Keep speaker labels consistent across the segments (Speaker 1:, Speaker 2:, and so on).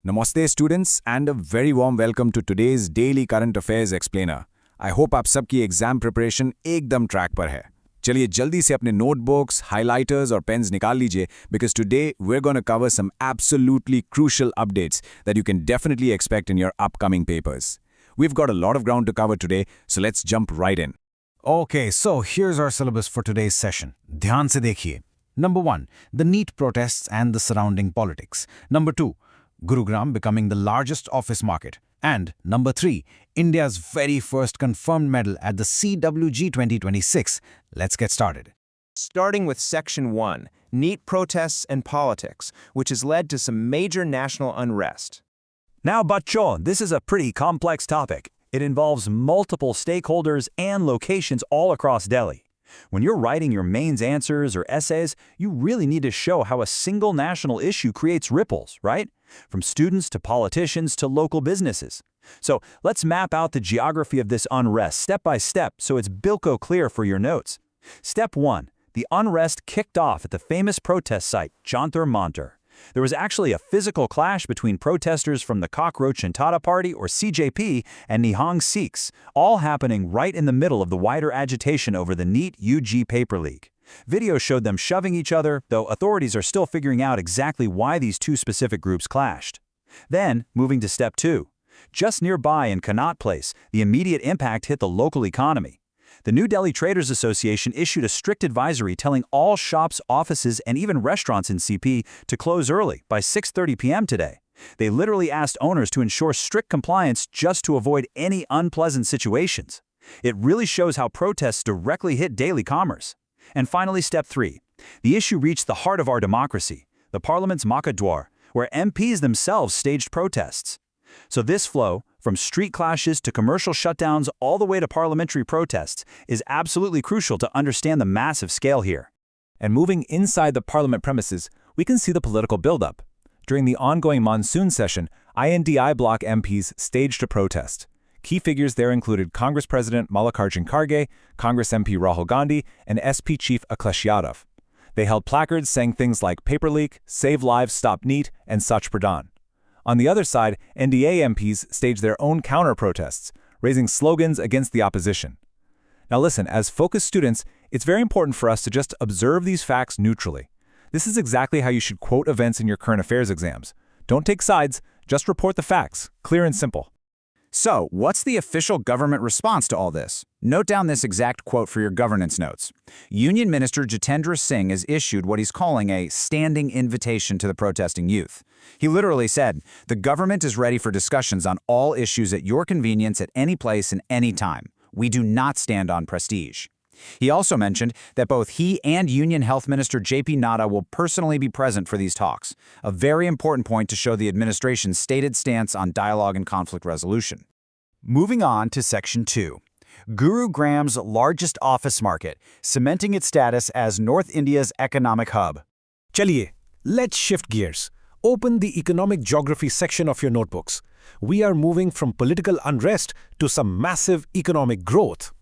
Speaker 1: Namaste students and a very warm welcome to today's daily current affairs explainer. I hope आप सबकी exam preparation एकदम track पर है. चलिए जल्दी से अपने notebooks, highlighters और pens निकाल लीजिए because today we're going to cover some absolutely crucial updates that you can definitely expect in your upcoming papers. We've got a lot of ground to cover today, so let's jump right in.
Speaker 2: Okay, so here's our syllabus for today's session. ध्यान से देखिए. Number 1, the NEET protests and the surrounding politics. Number 2, Gurugram becoming the largest office market. And number 3, India's very first confirmed medal at the CWG 2026. Let's get started.
Speaker 3: Starting with Section 1, NEET protests and politics, which has led to some major national unrest.
Speaker 4: Now, bachcho, this is a pretty complex topic. It involves multiple stakeholders and locations all across Delhi. When you're writing your mains answers or essays, you really need to show how a single national issue creates ripples, right? From students to politicians to local businesses. So let's map out the geography of this unrest step by step so it's bilko clear for your notes. Step 1. The unrest kicked off at the famous protest site, Jantar Mantar. There was actually a physical clash between protesters from the Cockroach and Tata Party, or CJP, and Nihang Sikhs, all happening right in the middle of the wider agitation over the NEET-UG paper leak. Video showed them shoving each other, though authorities are still figuring out exactly why these two specific groups clashed. Then, moving to Step 2. Just nearby in Connaught Place, the immediate impact hit the local economy. The New Delhi Traders Association issued a strict advisory telling all shops, offices, and even restaurants in CP to close early by 6:30 p.m. today. They literally asked owners to ensure strict compliance just to avoid any unpleasant situations. It really shows how protests directly hit daily commerce. And finally, Step 3. The issue reached the heart of our democracy, the Parliament's Makadwar, where MPs themselves staged protests. So this flow, from street clashes to commercial shutdowns all the way to parliamentary protests, is absolutely crucial to understand the massive scale here.
Speaker 5: And moving inside the parliament premises, we can see the political buildup. During the ongoing monsoon session, INDI bloc MPs staged a protest. Key figures there included Congress President Mallikarjun Kharge, Congress MP Rahul Gandhi, and SP Chief Akhilesh Yadav. They held placards saying things like "Paper Leak," "Save Lives, Stop NEET," and "Sach Pradhan." On the other side, NDA MPs staged their own counter-protests, raising slogans against the opposition. Now listen, as focused students, it's very important for us to just observe these facts neutrally. This is exactly how you should quote events in your current affairs exams. Don't take sides, just report the facts, clear and simple.
Speaker 1: So, what's the official government response to all this? Note down this exact quote for your governance notes. Union Minister Jitendra Singh has issued what he's calling a standing invitation to the protesting youth. He literally said, "The government is ready for discussions on all issues at your convenience at any place and any time. We do not stand on prestige." He also mentioned that both he and Union Health Minister JP Nadda will personally be present for these talks, a very important point to show the administration's stated stance on dialogue and conflict resolution. Moving on to Section 2. Gurugram's largest office market, cementing its status as North India's economic hub.
Speaker 6: Chaliye, let's shift gears. Open the economic geography section of your notebooks. We are moving from political unrest to some massive economic growth.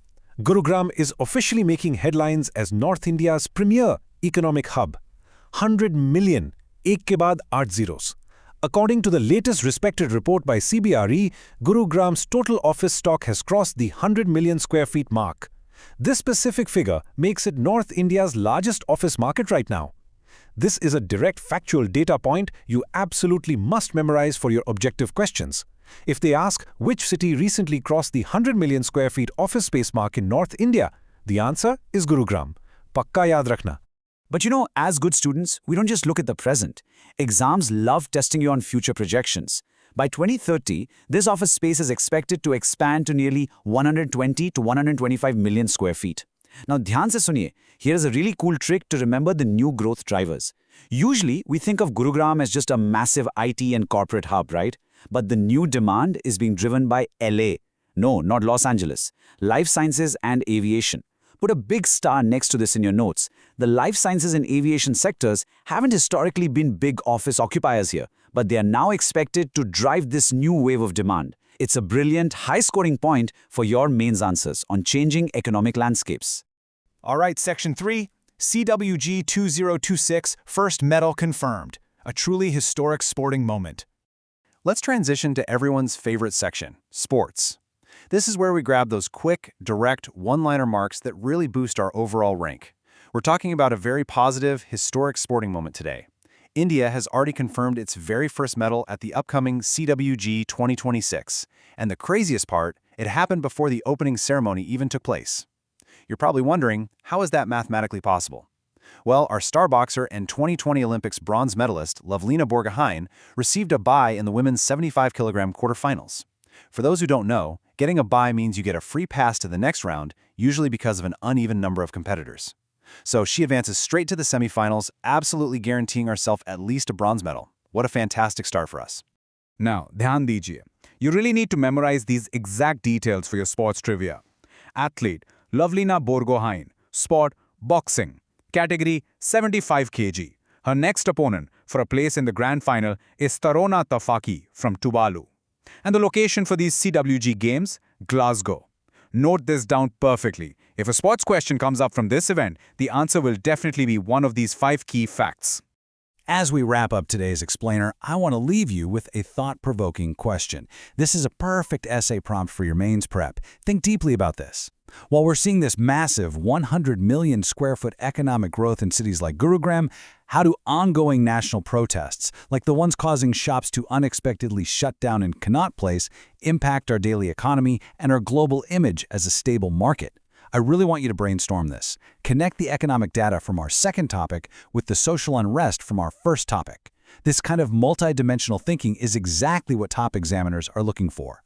Speaker 6: Gurugram is officially making headlines as North India's premier economic hub. 100 million, ek ke baad 8 zeros. According to the latest respected report by CBRE, Gurugram's total office stock has crossed the 100 million square feet mark. This specific figure makes it North India's largest office market right now. This is a direct factual data point you absolutely must memorize for your objective questions. If they ask which city recently crossed the 100 million square feet office space mark in North India, the answer is Gurugram. Pakka yaad rakhna.
Speaker 1: But you know, as good students, we don't just look at the present. Exams love testing you on future projections. By 2030, this office space is expected to expand to nearly 120 to 125 million square feet. Now, dhyan se suniye, here is a really cool trick to remember the new growth drivers. Usually, we think of Gurugram as just a massive IT and corporate hub, right? But the new demand is being driven by LA. No, not Los Angeles. Life sciences and aviation. Put a big star next to this in your notes. The life sciences and aviation sectors haven't historically been big office occupiers here, but they are now expected to drive this new wave of demand. It's a brilliant, high-scoring point for your mains answers on changing economic landscapes.
Speaker 7: All right, Section 3, CWG 2026, first medal confirmed. A truly historic sporting moment.
Speaker 3: Let's transition to everyone's favorite section, sports. This is where we grab those quick, direct, one-liner marks that really boost our overall rank. We're talking about a very positive, historic sporting moment today. India has already confirmed its very first medal at the upcoming CWG 2026. And the craziest part, it happened before the opening ceremony even took place. You're probably wondering, how is that mathematically possible? Well, our star boxer and 2020 Olympics bronze medalist, Lovelina Borgohain, received a bye in the women's 75-kilogram quarterfinals. For those who don't know, getting a bye means you get a free pass to the next round, usually because of an uneven number of competitors. So she advances straight to the semifinals, absolutely guaranteeing herself at least a bronze medal. What a fantastic start for us.
Speaker 8: Now, ध्यान दीजिए. You really need to memorize these exact details for your sports trivia. Athlete, Lovelina Borgohain. Sport, boxing. Category, 75 kg. Her next opponent for a place in the grand final is Tarona Tafaki from Tuvalu. And the location for these CWG games? Glasgow. Note this down perfectly. If a sports question comes up from this event, the answer will definitely be one of these 5 key facts.
Speaker 1: As we wrap up today's explainer, I want to leave you with a thought-provoking question. This is a perfect essay prompt for your mains prep. Think deeply about this. While we're seeing this massive 100 million square foot economic growth in cities like Gurugram, how do ongoing national protests, like the ones causing shops to unexpectedly shut down in Connaught Place, impact our daily economy and our global image as a stable market? I really want you to brainstorm this. Connect the economic data from our second topic with the social unrest from our first topic. This kind of multi-dimensional thinking is exactly what top examiners are looking for.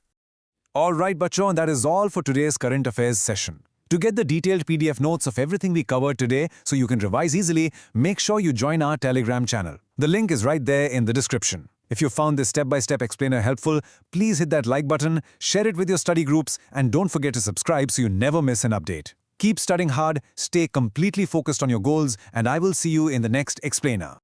Speaker 6: All right, bachon, that is all for today's current affairs session. To get the detailed PDF notes of everything we covered today so you can revise easily, make sure you join our Telegram channel. The link is right there in the description. If you found this step-by-step explainer helpful, please hit that like button, share it with your study groups, and don't forget to subscribe so you never miss an update. Keep studying hard, stay completely focused on your goals, and I will see you in the next explainer.